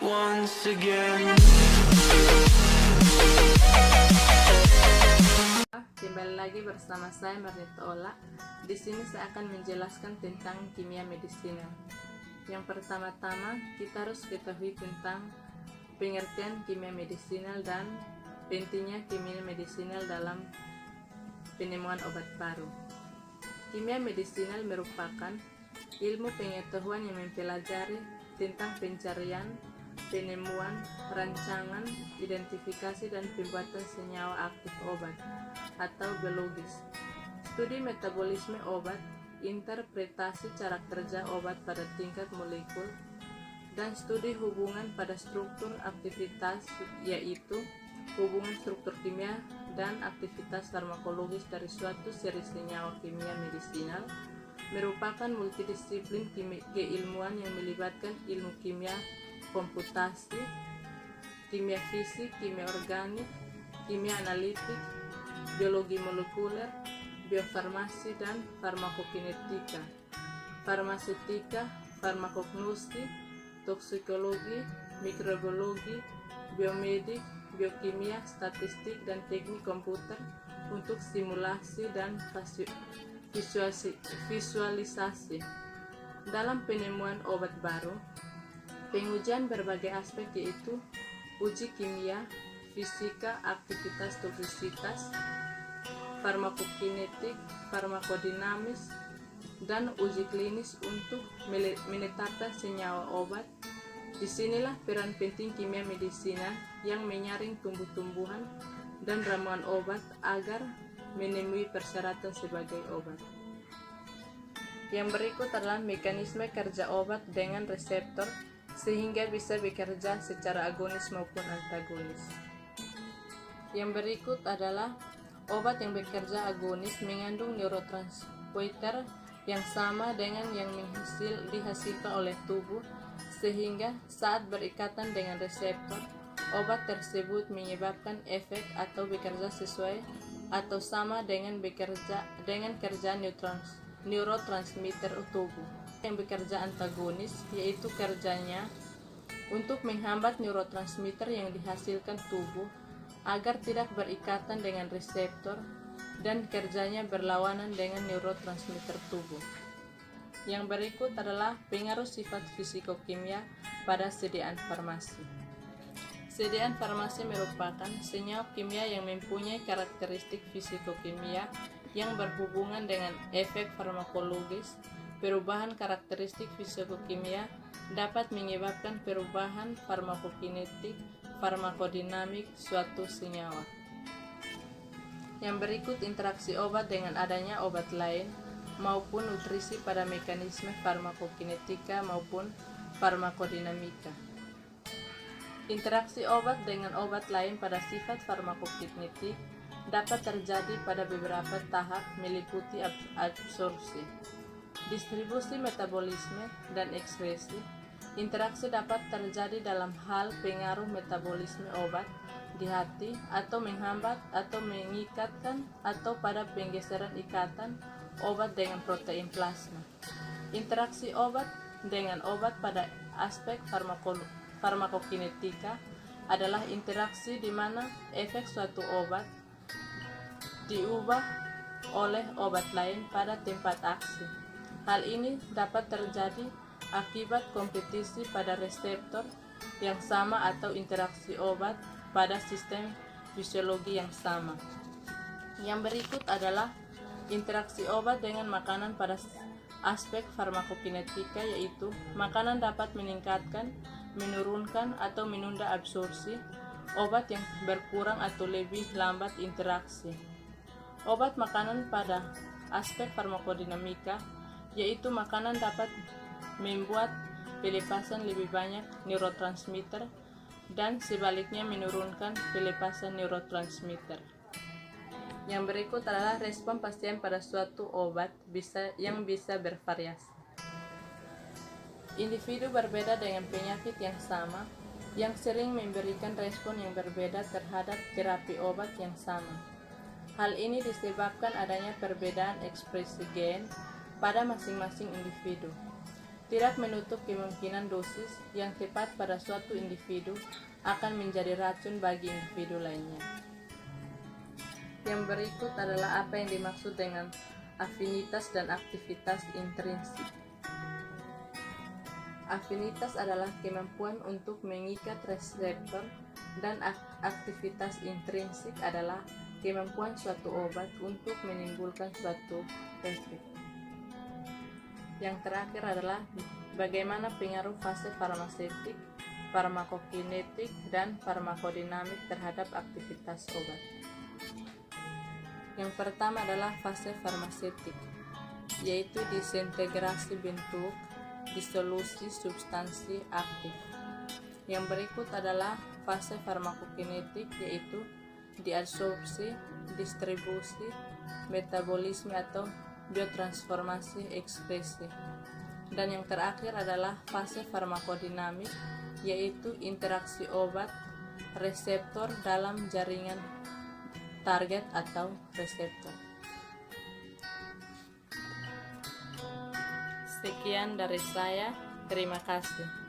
Once again. Kembali lagi bersama saya Marnita Ola. Di sini saya akan menjelaskan tentang kimia medisinal. Yang pertama-tama kita harus ketahui tentang pengertian kimia medisinal dan pentingnya kimia medisinal dalam penemuan obat baru. Kimia medisinal merupakan ilmu pengetahuan yang mempelajari tentang pencarian, penemuan, rancangan, identifikasi, dan pembuatan senyawa aktif obat atau biologis. Studi metabolisme obat, interpretasi cara kerja obat pada tingkat molekul, dan studi hubungan pada struktur aktivitas, yaitu hubungan struktur kimia dan aktivitas farmakologis dari suatu seri senyawa kimia medisinal, merupakan multidisiplin keilmuan yang melibatkan ilmu kimia komputasi, kimia fisik, kimia organik, kimia analitik, biologi molekuler, biofarmasi, dan farmakokinetika, farmaseutika, farmakognosi, toksikologi, mikrobiologi, biomedik, biokimia, statistik, dan teknik komputer untuk simulasi dan visualisasi. Dalam penemuan obat baru, pengujian berbagai aspek yaitu uji kimia, fisika, aktivitas toksikologi, farmakokinetik, farmakodinamis, dan uji klinis untuk menetapkan senyawa obat. Disinilah peran penting kimia medisinal yang menyaring tumbuh-tumbuhan dan ramuan obat agar memenuhi persyaratan sebagai obat. Yang berikut adalah mekanisme kerja obat dengan reseptor sehingga bisa bekerja secara agonis maupun antagonis. Yang berikut adalah obat yang bekerja agonis mengandung neurotransmitter yang sama dengan yang dihasilkan oleh tubuh, sehingga saat berikatan dengan reseptor, obat tersebut menyebabkan efek atau bekerja sesuai atau sama dengan kerja neurotransmitter tubuh. Yang bekerja antagonis yaitu kerjanya untuk menghambat neurotransmitter yang dihasilkan tubuh agar tidak berikatan dengan reseptor dan kerjanya berlawanan dengan neurotransmitter tubuh. Yang berikut adalah pengaruh sifat fisikokimia pada sediaan farmasi. Sediaan farmasi merupakan senyawa kimia yang mempunyai karakteristik fisikokimia yang berhubungan dengan efek farmakologis. Perubahan karakteristik fisikokimia dapat menyebabkan perubahan farmakokinetik, farmakodinamik suatu senyawa. Yang berikut interaksi obat dengan adanya obat lain maupun nutrisi pada mekanisme farmakokinetika maupun farmakodinamika. Interaksi obat dengan obat lain pada sifat farmakokinetik dapat terjadi pada beberapa tahap meliputi absorpsi, distribusi, metabolisme, dan ekskresi. Interaksi dapat terjadi dalam hal pengaruh metabolisme obat di hati atau menghambat atau mengikatkan atau pada penggeseran ikatan obat dengan protein plasma. Interaksi obat dengan obat pada aspek farmakokinetika adalah interaksi di mana efek suatu obat diubah oleh obat lain pada tempat aksi. Hal ini dapat terjadi akibat kompetisi pada reseptor yang sama atau interaksi obat pada sistem fisiologi yang sama. Yang berikut adalah interaksi obat dengan makanan pada aspek farmakokinetika, yaitu makanan dapat meningkatkan, menurunkan, atau menunda absorpsi obat yang berkurang atau lebih lambat interaksi. Obat makanan pada aspek farmakodinamika, yaitu makanan dapat membuat pelepasan lebih banyak neurotransmitter dan sebaliknya menurunkan pelepasan neurotransmitter. Yang berikut adalah respon pasien pada suatu obat yang bisa bervariasi. Individu berbeda dengan penyakit yang sama yang sering memberikan respon yang berbeda terhadap terapi obat yang sama. Hal ini disebabkan adanya perbedaan ekspresi gen pada masing-masing individu. tidak menutup kemungkinan dosis yang tepat pada suatu individu akan menjadi racun bagi individu lainnya. Yang berikut adalah apa yang dimaksud dengan afinitas dan aktivitas intrinsik. Afinitas adalah kemampuan untuk mengikat reseptor, dan aktivitas intrinsik adalah kemampuan suatu obat untuk menimbulkan suatu efek. Yang terakhir adalah bagaimana pengaruh fase farmaseutik, farmakokinetik, dan farmakodinamik terhadap aktivitas obat. Yang pertama adalah fase farmaseutik, yaitu disintegrasi bentuk, disolusi substansi aktif. Yang berikut adalah fase farmakokinetik, yaitu diabsorpsi, distribusi, metabolisme atau biotransformasi ekspresi. Dan yang terakhir adalah fase farmakodinamik, yaitu interaksi obat reseptor dalam jaringan target atau reseptor. Sekian dari saya, terima kasih.